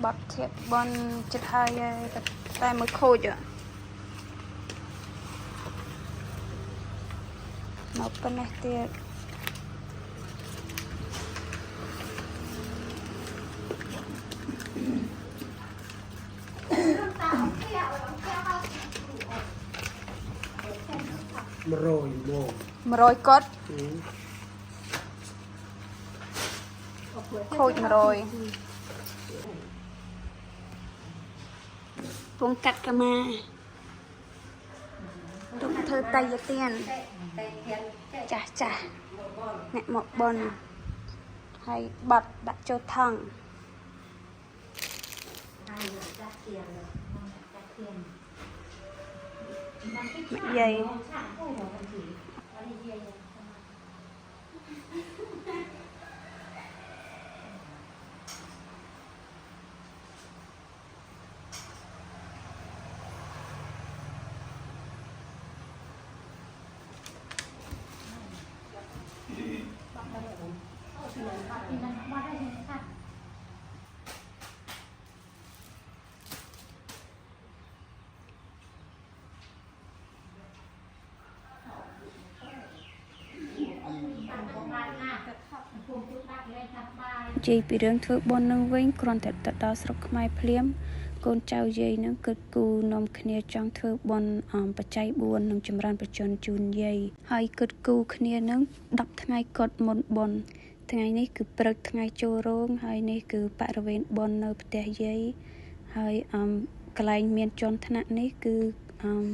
bọt thiệp bon chật hai tay mới khô chưa một bên này tiệt rồi cốt khôi rồi vùng cắt cà ma tụng thơ tay với tiền chà chà mẹ một bồn hay bật đặt cho thằng mẹ dây chị bị rương thưa bon nâng vinh còn thật thật đó sọc mai phliếm con trao dây nâng cực cù nôm khnia trong thưa bon bạch cháy buồn nâng chấm ran bạch chôn chun dây hai cực cù khnia nâng đập ngày cột một bon ngày này cứ bật ngày trôi rong hai này cứ bạ ven bon nơ bể dây hai cái lạnh miền chôn thân này cứ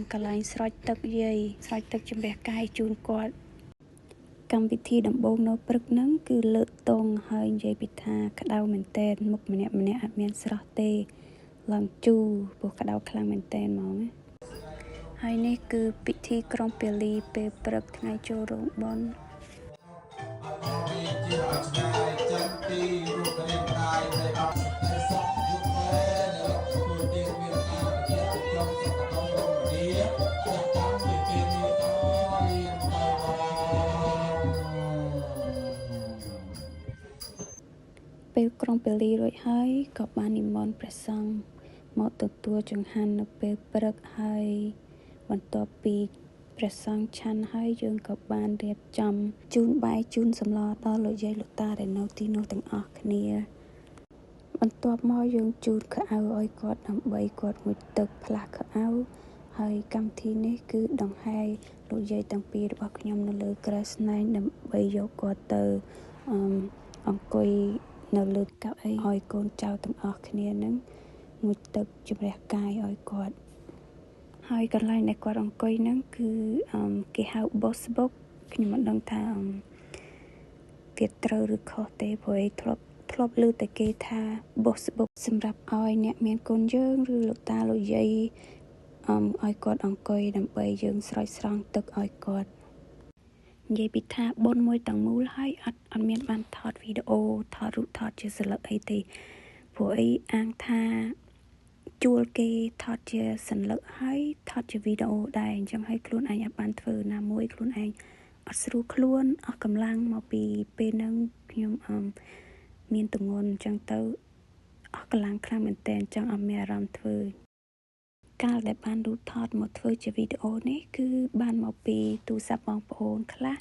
cái lạnh soi tật dây soi tật chấm bẻ cay chun quạt cầm vị thi đầm bông nó bật nắng cứ lợn tông hơi dây bị tha cả đau mình tên một mình nè miền sọt tê lần chu buộc cả đau khang mình tên máu hai này cứ vị thi trong peli pe bật ngày trôi rong bonពេលក្រុងពេលីរួចហើយក៏បាននិមន្តព្រះសង្ឃមកទទួលចង្ហាន់នៅពេលព្រឹកហើយបន្ទាប់ពីព្រះសង្ឃឆាន់ហើយយើងក៏បានរៀបចំជូនបាយជូនសម្លដល់លោកយាយលោកតាដែលនៅទីនោះទាំងអស់គ្នាបន្ទាប់មកយើងជូនខោអាវឲ្យគាត់ដើម្បីគាត់ងូតទឹកផ្លាស់ខោអាវហើយកម្មវិធីនេះគឺដង្ហែលោកយាយទាំងពីររបស់ខ្ញុំនៅលើក្រែស្នែងដើម្បីយកគាត់ទៅអង្គុយនៅលើកៅអីឲ្យកូនចៅទាំងអស់គ្នានឹងងូតទឹកជំរះកាយឲ្យគាត់ហើយកន្លែងដែលគាត់អង្គុយហ្នឹងគឺគេហៅ boss box ខ្ញុំមិនដឹងថាវាត្រូវឬខុសទេព្រោះធ្លាប់ឮតែគេថា boss box សម្រាប់ឲ្យអ្នកមានកូនយើងឬលោកតាលោកយាយឲ្យគាត់អង្គុយដើម្បីយើងស្រោចស្រង់ទឹកឲ្យគាត់និយាយពីថាបុណ្យមួយទាំងមូលហើយអត់មានបានថតវីដេអូថតរូបថតជាស្លឹកអីទេព្រោះអីអាងថាជួលគេថតជាសញ្ញាហើយថតជាវីដេអូដែរអញ្ចឹងហើយខ្លួនឯងអត់បានធ្វើណាមួយខ្លួនឯងអត់ស្រួលខ្លួនអស់កម្លាំងមកពីពេលហ្នឹងខ្ញុំមានទម្ងន់អញ្ចឹងទៅអស់កម្លាំងខ្លាំងមែនតើអញ្ចឹងអត់មានអារម្មណ៍ធ្វើកាលដែលបានរូបថតមកធ្វើជាវីដេអូនេះគឺបានមកពីទូរស័ព្ទបងប្អូនខ្លះ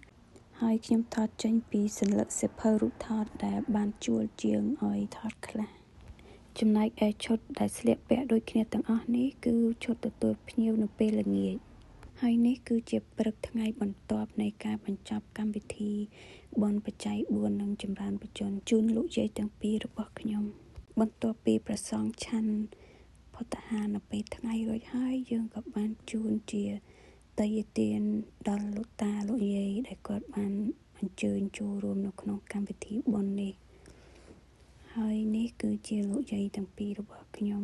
ហើយខ្ញុំថតចេញពីសញ្ញាសិភៅរូបថតដែលបានជួលជាងឲ្យថតខ្លះចំណែកឯឈុតដែលស្លៀកពាក់ដូចគ្នាទាំងអស់នេះគឺឈុតទទួលភ្ញៀវនៅពេលល្ងាចហើយនេះគឺជាព្រឹកថ្ងៃបន្ទាប់នៃការបញ្ចប់កម្មវិធីបុណ្យបច្ច័យ4និងចម្រើនបច្ចុប្បន្នជូនលោកយាយទាំងពីររបស់ខ្ញុំបន្ទាប់ពីព្រះសង្ឃឆាន់ផុតហានៅពេលថ្ងៃរួចហើយយើងក៏បានជូនជាតយទានដល់លោកតាលោកយាយដែលគាត់បានអញ្ជើញចូលរួមនៅក្នុងកម្មវិធីបុណ្យនេះហើយនេះគឺជាលោកយាយទាំងពីររបស់ខ្ញុំ